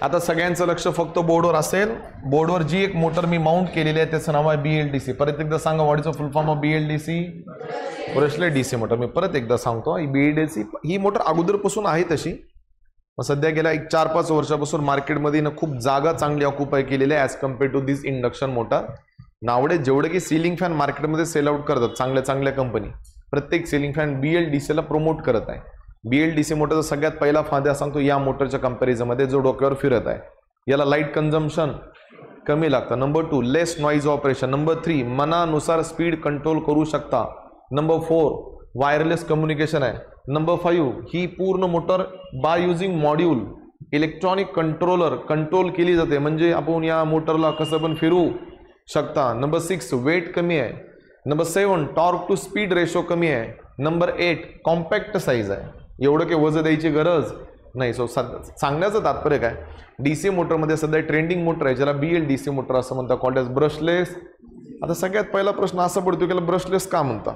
आता सगळ्यांचं लक्ष फक्त बोर्डवर असेल. बोर्डवर जी एक मोटर मी माउंट केलेली आहे त्याचं नाव आहे BLDC. परत एकदा सांगा, what is the full form of BLDC? Brushless DC motor. मी परत एकदा सांगतो, BLDC ही मोटर अगोदरपासून आहे तशी, सध्या गेल्या 4-5 वर्षापासून मार्केटमध्ये खूप जागा चांगली ऑक्युपाय केलेली आहे as compare to this induction motor. नावडे जेवढे की सिलिंग फॅन मार्केटमध्ये सेल आउट करतात चांगल्या चांगल्या कंपनी, प्रत्येक सिलिंग फॅन BLDCला प्रमोट करत आहे. BLDC मोटरचा सगळ्यात पहिला फायदा सांगतो या मोटरच्या कंपॅरिझनमध्ये जो डोक्यावर फिरत आहे. याला लाईट कन्झम्पशन कमी लागतं. Number 2 less noise operation. Number 3 मनानुसार स्पीड कंट्रोल करू शकता. नंबर 4 वायरलेस कम्युनिकेशन आहे. नंबर 5 ही पूर्ण motor by using module electronic controller control केली जाते, म्हणजे आपण या मोटरला कसं पण फिरू शकता. नंबर 6 वेट कमी आहे. Number 7 torque to speed ratio कमी आहे. नंबर 8 कॉम्पॅक्ट साईज आहे, एवढं काही वजन द्यायची गरज नाही. सो सांगण्याचं तात्पर्य काय, DC मोटरमध्ये सध्या ट्रेंडिंग मोटर आहे ज्याला BLDC मोटर असं म्हणतात, कॉल्ड एज ब्रशलेस. आता सगळ्यात पहिला प्रश्न असा पडतो की ब्रशलेस का म्हणता.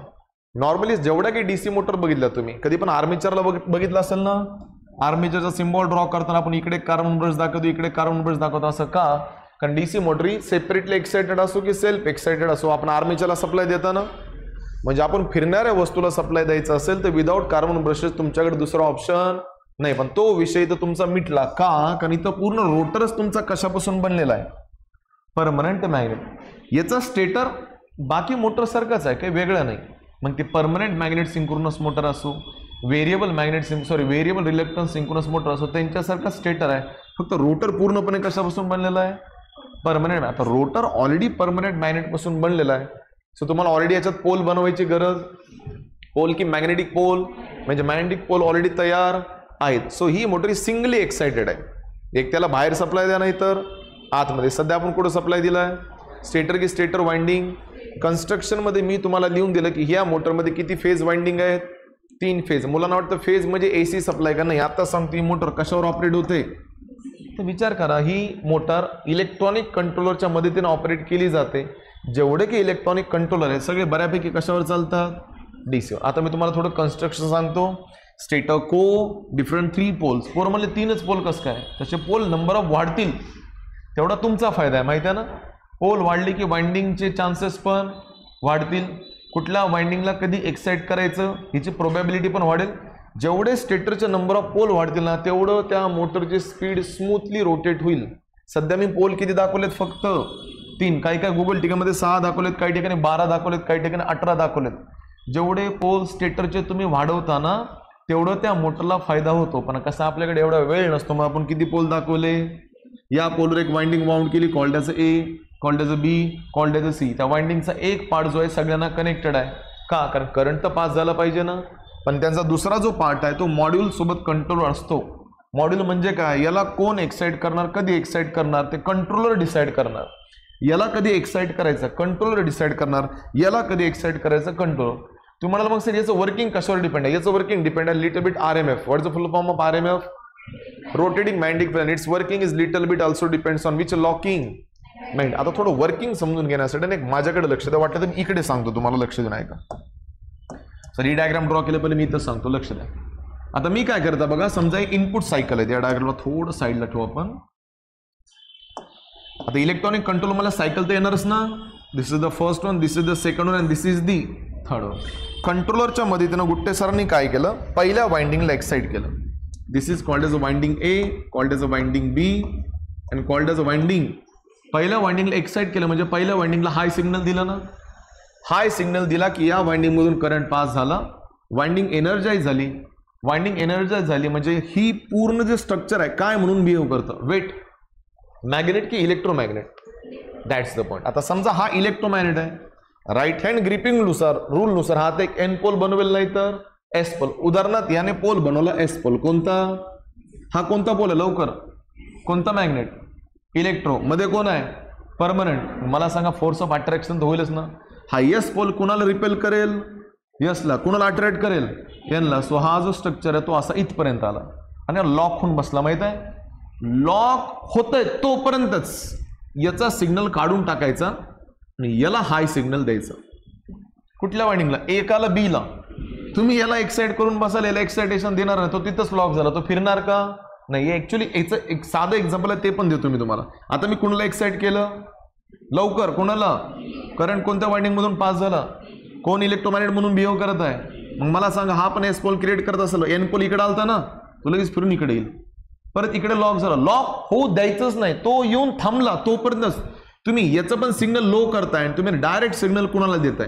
नॉर्मली जेवढ्या काही DC मोटर बघितल्या तुम्ही, कधी पण आर्मेचरला बघितलं असेल ना, आर्मेचरचा सिम्बॉल ड्रॉ करताना आपण इकडे कार्बन ब्रश दाखवतो, इकडे कार्बन ब्रश दाखवतो. असं का? कारण DC मोटर ही सेपरेटली एक्साइटेड असो की सेल्फ एक्साइटेड असो, आपण आर्मेचरला सप्लाय देताना, म्हणजे आपण फिरणाऱ्या वस्तूला सप्लाय द्यायचा असेल तर विदाउट कार्बन ब्रशेस तुमच्याकडे दुसरा ऑप्शन नाही. पण तो विषय तर तुमचा मिटला का? कारण इथं पूर्ण रोटरच तुमचा कशापासून बनलेला आहे? Permanent magnet. याचा स्टेटर बाकी मोटर सारखाच आहे, काही वेगळं नाही. मग ते परमनंट मॅग्नेट सिंक्रोनस मोटर असो, व्हेरिएबल रिलक्टन्स सिंक्रोनस मोटर असो, त्यांच्यासारखा स्टेटर आहे. फक्त रोटर पूर्णपणे कशापासून बनलेला आहे? परमनंट. आता रोटर ऑलरेडी परमनंट मॅग्नेट पासून बनलेला आहे. सो तुम्हाला ऑलरेडी याच्यात पोल बनवायची गरज, पोल की मॅग्नेटिक पोल, म्हणजे मॅग्नेटिक पोल ऑलरेडी तयार आहेत. सो ही मोटर सिंगली एक्साइटेड आहे. एक त्याला बाहेर सप्लाय द्या, नाही तर आतमध्ये. सध्या आपण कुठं सप्लाय दिलाय? स्टेटर की स्टेटर वाइंडिंग. कन्स्ट्रक्शनमध्ये मी तुम्हाला लिहून दिलं की ह्या मोटरमध्ये किती फेज वाइंडिंग आहेत? 3 फेज. मुलांना वाटतं फेज म्हणजे AC सप्लाय का? नाही. आता सांगतो ही मोटर कशावर ऑपरेट होते. तर विचार करा, ही मोटर इलेक्ट्रॉनिक कंट्रोलरच्या मदतीने ऑपरेट केली जाते. जेवढे की इलेक्ट्रॉनिक कंट्रोलर आहेत सगळे बऱ्यापैकी कशावर चालतात? DC. आता मी तुम्हाला थोडं कन्स्ट्रक्शन सांगतो. स्टेटर को डिफरंट 3 पोल्स. पोल म्हणजे 3च पोल. कसं काय? तसे पोल नंबर ऑफ वाढतील तेवढा तुमचा फायदा आहे, माहिती आहे ना. पोल वाढली की वाइंडिंगचे चान्सेस पण वाढतील. कुठल्या वाइंडिंगला कधी एक्साइट करायचं ह्याची प्रोबॅबिलिटी पण वाढेल. जेवढे स्टेटरचे नंबर ऑफ पोल वाढतील ना, तेवढं त्या मोटरची स्पीड स्मूथली रोटेट होईल. सध्या मी पोल किती दाखवलेत? फक्त 3. काही काही गुगल टीकामध्ये 6 दाखवलेत, काही ठिकाणी 12 दाखवलेत, काही ठिकाणी 18 दाखवलेत. जेवढे पोल स्टेटरचे तुम्ही वाढवता ना, तेवढं त्या मोटरला फायदा होतो. पण कसं आपल्याकडे एवढा वेळ नसतो, मग आपण किती पोल दाखवले? या पोलवर एक वाइंडिंग माउंट केली, called as A, called as B, called as C. त्या वाइंडिंगचा एक पार्ट जो आहे सगळ्यांना कनेक्टेड आहे. का? कारण करंट तर पास झाला पाहिजे ना. पण त्यांचा दुसरा जो पार्ट आहे तो मॉड्यूल सोबत कंट्रोलर असतो. मॉड्यूल म्हणजे काय? याला कोण एक्साइट करणार, कधी एक्साइट करणार ते कंट्रोलर डिसाइड करणार. याला कधी एक्साइट करायचं कंट्रोलर डिसाइड करणार. याला कधी एक्साइट करायचं कंट्रोलर. तुम्हाला मग सर याचं वर्किंग कशावर डिपेंड आहे? याचं वर्किंग डिपेंड आहे little bit RMF. What is the full form of RMF? Rotating magnetic field. It's working is little bit also depends on which locking mind. आता थोडं वर्किंग समजून घेण्यासाठी एक माझ्याकडे लक्ष द्या. वाटलं तर मी इकडे सांगतो, तुम्हाला लक्ष देऊ नये का? सर ही डायग्राम ड्रॉ केलं पहिले मी इथं सांगतो, लक्ष द्या. आता मी काय करता बघा, समजा एक इनपुट सायकल आहे. त्या डायग्रामला थोडं साईडला ठेवू आपण. आता इलेक्ट्रॉनिक कंट्रोल मला सायकल तर येणारच ना. This is the first one, this is the second one, and this is the third one. कंट्रोलरच्या मदतीनं गुट्टे सरांनी काय केलं? पहिल्या वाइंडिंगला एक्साइट केलं. This is called as a winding A, called as a winding B, and called as a winding. पहिल्या वाइंडिंगला एक्साइट केलं म्हणजे पहिल्या वाइंडिंगला हाय सिग्नल दिला ना. हाय सिग्नल दिला की या वाइंडिंग मधून करंट पास झाला, वाइंडिंग एनर्जाइज झाली. वाइंडिंग एनर्जाइज झाली म्हणजे ही पूर्ण जे स्ट्रक्चर आहे काय म्हणून बिहेव करतं? वेट मॅग्नेट की इलेक्ट्रोमॅग्नेट? That's the point. आता समजा हा इलेक्ट्रोमॅग्नेट आहे, राईट हँड ग्रिपिंग नुसार रूल नुसार हा एक N पोल बनवेल, नाही तर S पोल. उदाहरणार्थ याने पोल बनवला S पोल. कोणता? हा कोणता पोल आहे? लवकर कोणता मॅग्नेट? इलेक्ट्रो. मध्ये कोण आहे? परमनंट. मला सांगा फोर्स ऑफ अट्रॅक्शन तर होईलच ना. हा S पोल कुणाला रिपेल करेल? यसला. कुणाला अट्रॅक्ट करेल? Nला. सो हा जो स्ट्रक्चर आहे तो असा इथपर्यंत आला आणि लॉक होऊन बसला. माहित आहे? लॉक होतंय तोपर्यंतच याचा सिग्नल काढून टाकायचा आणि याला हाय सिग्नल द्यायचा. कुठल्या वाइंडिंगला? एकाला B ला. तुम्ही याला एक्साइट करून बसाल, याला एक्साइटेशन देणार नाही, तो तिथंच लॉक झाला. तो फिरणार का? नाही, ऍक्च्युली याचं एक साधं एक्झाम्पल आहे, ते पण देतो मी तुम्हाला. आता मी कुणाला एक्साइट केलं लवकर, कोणाला? करंट कोणत्या वाइंडिंग मधून पास झाला, कोण इलेक्ट्रोमॅग्नेट म्हणून बिहेव करत आहे. मग मला सांगा, हा पण एस पोल क्रिएट करत असेल, एन पोल इकडे आलता ना, तो लगेच फिरून इकडे येईल, परत इकडे लॉक झाला. लॉक होऊ द्यायचंच नाही, तो येऊन थांबला तोपर्यंतच तुम्ही याचं पण सिग्नल लो करताय आणि तुम्ही डायरेक्ट सिग्नल कुणाला देताय?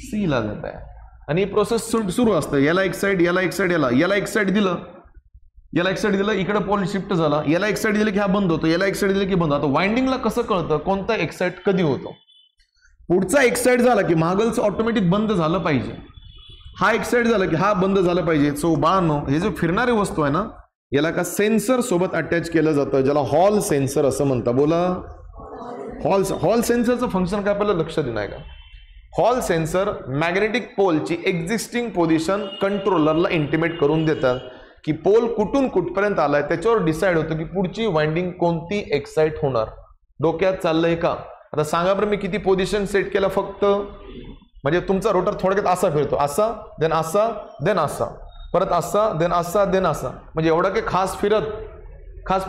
सी ला देताय. आणि ही प्रोसेस सुरू असतं. याला एक साईड, याला एक साईड, याला एक साईड दिलं, याला एक साईड दिलं, इकडे पोल शिफ्ट झाला, याला एक साईड दिलं की हा बंद होतो, याला एक साईड दिलं की बंद होतो. वाइंडिंगला कसं कळतं कोणता एक्साइट कधी होतो? पुढचा एक्साइट झाला की मागलचं ऑटोमॅटिक बंद झालं पाहिजे, हा एक्साइट झाला की हा बंद झाला पाहिजे. सो बाळांनो, हे जे फिरणारी वस्तू आहे ना, याला का सेन्सर सोबत अटॅच केलं जातं, ज्याला हॉल सेन्सर असं म्हणतात. बोला, हॉल सेन्सरचं फंक्शन काय आपल्याला लक्ष देणं आहे का? हॉल सेन्सर मॅग्नेटिक पोलची एक्झिस्टिंग पोझिशन कंट्रोलरला इंटिमेट करून देतात की पोल कुठून कुठपर्यंत आलाय, त्याच्यावर डिसाईड होतं की पुढची वाइंडिंग कोणती एक्साइट होणार. डोक्यात चाललंय का? आता सांगा बरं, मी किती पोझिशन सेट केला फक्त? म्हणजे तुमचा रोटर थोडक्यात असा फिरतो, असा देन असा देन असा, परत असा देन असा देन असा. म्हणजे एवढा काही खास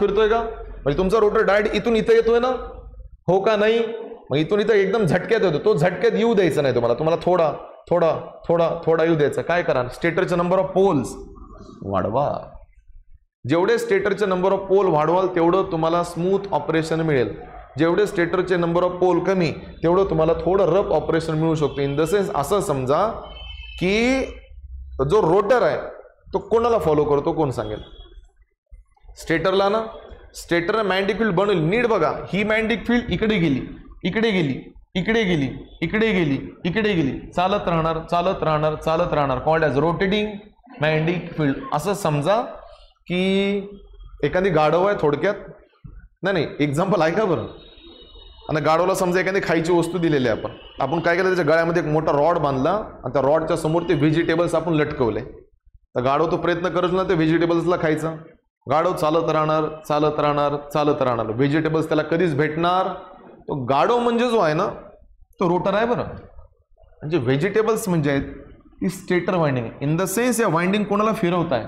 फिरतोय का? म्हणजे तुमचा रोटर डायरेक्ट इथून इथं येतोय ना, हो का नाही? मग इथून इथं एकदम झटक्यात येतो, तो झटक्यात येऊ द्यायचा नाही तुम्हाला थोडा थोडा थोडा थोडा येऊ द्यायचा. काय करा? स्टेटरचे नंबर ऑफ पोल्स वाढवा. जेवढे स्टेटरचे नंबर ऑफ पोल वाढवाल तेवढं तुम्हाला स्मूथ ऑपरेशन मिळेल. जेवढे स्टेटरचे नंबर ऑफ पोल कमी तेवढं तुम्हाला थोडं रफ ऑपरेशन मिळू शकतो. इन द सेन्स असं समजा की जो रोटर आहे तो कोणाला फॉलो करतो, कोण सांगेल? स्टेटरला ना. स्टेटरने मॅग्नेटिक फील्ड बनवली, नीट बघा. ही मॅग्नेटिक फील्ड इकडे गेली, इकडे गेली, इकडे गेली, इकडे गेली, इकडे गेली, चालत राहणार चालत राहणार चालत राहणार, called as rotating magnetic field. असं समजा की एखादी गाढव आहे थोडक्यात, नाही एक्झाम्पल ऐका बरं. आणि गाढवला समजा एखादी खायची वस्तू दिलेली आहे, आपण काय केलं, त्याच्या गळ्यामध्ये एक मोठा रॉड बांधला आणि त्या रॉडच्या समोर ते व्हेजिटेबल्स आपण लटकवले. तर गाढव तो प्रयत्न करत ना ते व्हेजिटेबल्सला खायचा. गाढव चालत राहणार चालत राहणार चालत राहणार, व्हेजिटेबल्स त्याला कधीच भेटणार? तो गाढव म्हणजे जो आहे ना तो रोटर आहे बरं. म्हणजे व्हेजिटेबल्स म्हणजे आहेत ती stator winding. In the sense या वाइंडिंग कोणाला फिरवत आहे?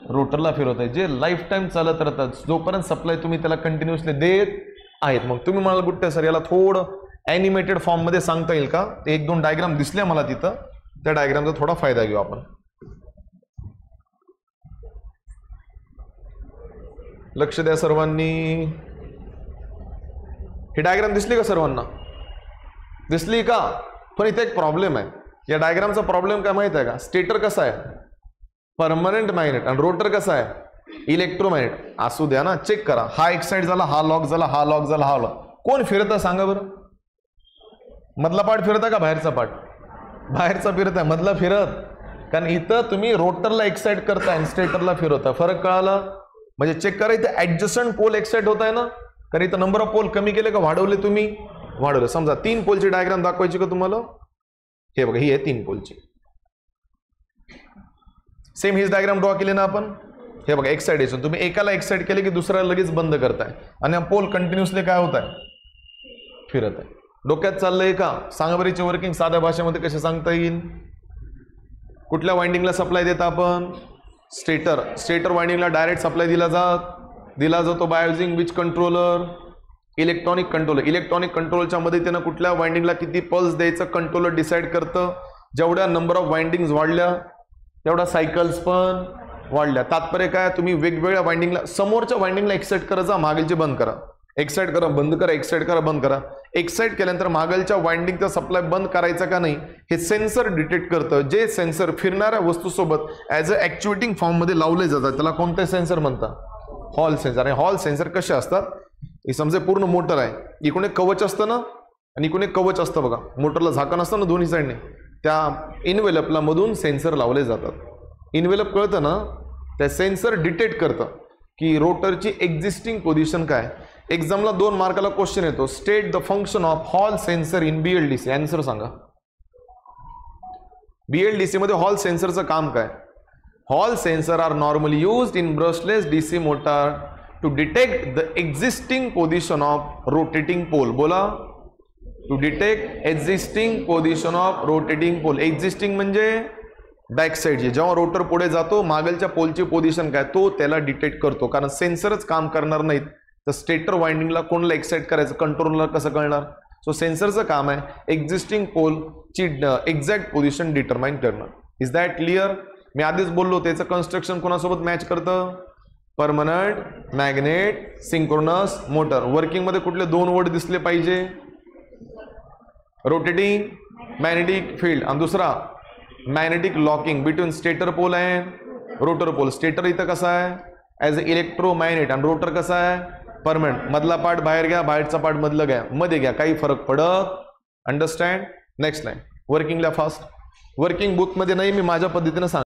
रोटरला फिरवत आहे, जे लाईफ टाईम चालत राहतात, जोपर्यंत सप्लाय तुम्ही त्याला कंटिन्युअसली देत आहेत. मग तुम्ही म्हणाल गुट्टे सर याला थोडं ॲनिमेटेड फॉर्ममध्ये सांगता येईल का? ते 1-2 डायग्राम दिसल्या मला तिथं, त्या डायग्रामचा थोडा फायदा घेऊ आपण. लक्ष द्या सर्वांनी. ही डायग्राम दिसली का सर्वांना? दिसली का? पण इथे एक प्रॉब्लेम आहे. या डायग्रामचा प्रॉब्लेम काय माहित आहे का? स्टेटर कसा आहे? Permanent magnet. आणि रोटर कसा आहे? इलेक्ट्रोमॅग्नेट. असू द्या ना, चेक करा. हा एक्साइट झाला, हा लॉक झाला, हा लॉक झाला, हा लॉक. कोण फिरत सांगा बरं? मधला पार्ट फिरता का बाहेरचा पार्ट? बाहेरचा फिरत आहे, मधला फिरत. कारण इथं तुम्ही रोटरला एक्साइट करताय आणि स्टेटरला फिरवता. फरक कळाला? म्हणजे चेक करा, इथे ऍडजस्टंट पोल एक्साइट होत आहे ना, कारण इथं नंबर ऑफ पोल कमी केले का वाढवले? तुम्ही वाढवले. समजा 3 पोलची डायग्राम दाखवायची का तुम्हाला? हे बघा, ही आहे 3 पोलची. सेम हीच डायग्राम ड्रॉ केली ना आपण. हे बघा, एक्साइटेशन. तुम्ही एकाला एक्साइट केले की दुसऱ्याला लगेच बंद करताय आणि पोल कंटिन्युअसली काय होत आहे? फिरत आहे. डोक्यात चाललंय का? सांगा बरं, याची वर्किंग साध्या भाषेमध्ये कसे सांगता येईल? कुठल्या वाइंडिंगला सप्लाय देता आपण? स्टेटर. स्टेटर वाइंडिंगला डायरेक्ट सप्लाय दिला जातो by using which controller? Electronic controller. Electronic कंट्रोलच्या मदतीनं कुठल्या वाइंडिंगला किती पल्स द्यायचं कंट्रोलर डिसाईड करतं. जेवढ्या नंबर ऑफ वाइंडिंग्स वाढल्या तेवढ्या सायकल्स पण वाढल्या. तात्पर्य काय? तुम्ही वेगवेगळ्या वाइंडिंगला, समोरच्या वाइंडिंगला एक्साइट करा, जा मागलचे बंद करा, एक्साइट करा बंद करा, एक्साइट करा बंद करा. एक्साइट केल्यानंतर मागलच्या वाइंडिंगचा सप्लाय बंद करायचा का नाही हे सेन्सर डिटेक्ट करतं. जे सेन्सर फिरणाऱ्या वस्तूसोबत ॲज अ ॲक्च्युएटिंग फॉर्ममध्ये लावले जातात त्याला कोणते सेन्सर म्हणतात? Hall sensor. आणि हॉल सेन्सर कसे असतात? हे समजा पूर्ण मोटर आहे, इकडून एक कवच असतं ना आणि इकडून एक कवच असतं बघा. मोटरला झाकण असतं ना दोन्ही साईडने, त्या इनवेलपला मधून सेन्सर लावले जातात. इनवेलप कळतं ना, त्या सेन्सर डिटेक्ट करतं की रोटरची एक्झिस्टिंग पोझिशन काय. एक्झामला 2 मार्काला क्वेश्चन येतो, state the function of Hall sensor in BLDC. Answer सांगा. BLDC मध्ये हॉल सेन्सरचं काम काय? Hall sensor are normally used in brushless DC motor to detect the existing position of rotating pole. बोला, to detect existing position of rotating pole. Existing म्हणजे back साईडची, जेव्हा rotor पुढे जातो मागलच्या पोलची पोझिशन काय तो त्याला डिटेक्ट करतो, कारण सेन्सरच काम करणार नाहीत तर स्टेटर वाइंडिंगला कोणाला एक्साइट करायचं, कंट्रोलला कसं कळणार. सो सेन्सरचं काम आहे एक्झिस्टिंग पोलची एक्झॅक्ट पोझिशन डिटरमाइन करणं. Is that clear. मी आधीच बोललो त्याचं कन्स्ट्रक्शन कोणासोबत मॅच करतं, परमनंट मॅग्नेट सिंक्रोनस मोटर. वर्किंगमध्ये कुठले दोन वर्ड दिसले पाहिजे, रोटेटिंग मॅग्नेटिक फील्ड आणि दुसरा magnetic locking between stator pole and rotor pole. Stator इथं कसा आहे ॲज अ इलेक्ट्रोमॅग्नेट आणि रोटर कसा आहे परमनंट. मधला पार्ट बाहेर घ्या, बाहेरचा पार्ट मधलं घ्या, मध्ये घ्या, काही फरक पडत. अंडरस्टँड. नेक्स्ट लाईन वर्किंगला फास्ट. वर्किंग बुकमध्ये नाही, मी माझ्या पद्धतीने सांग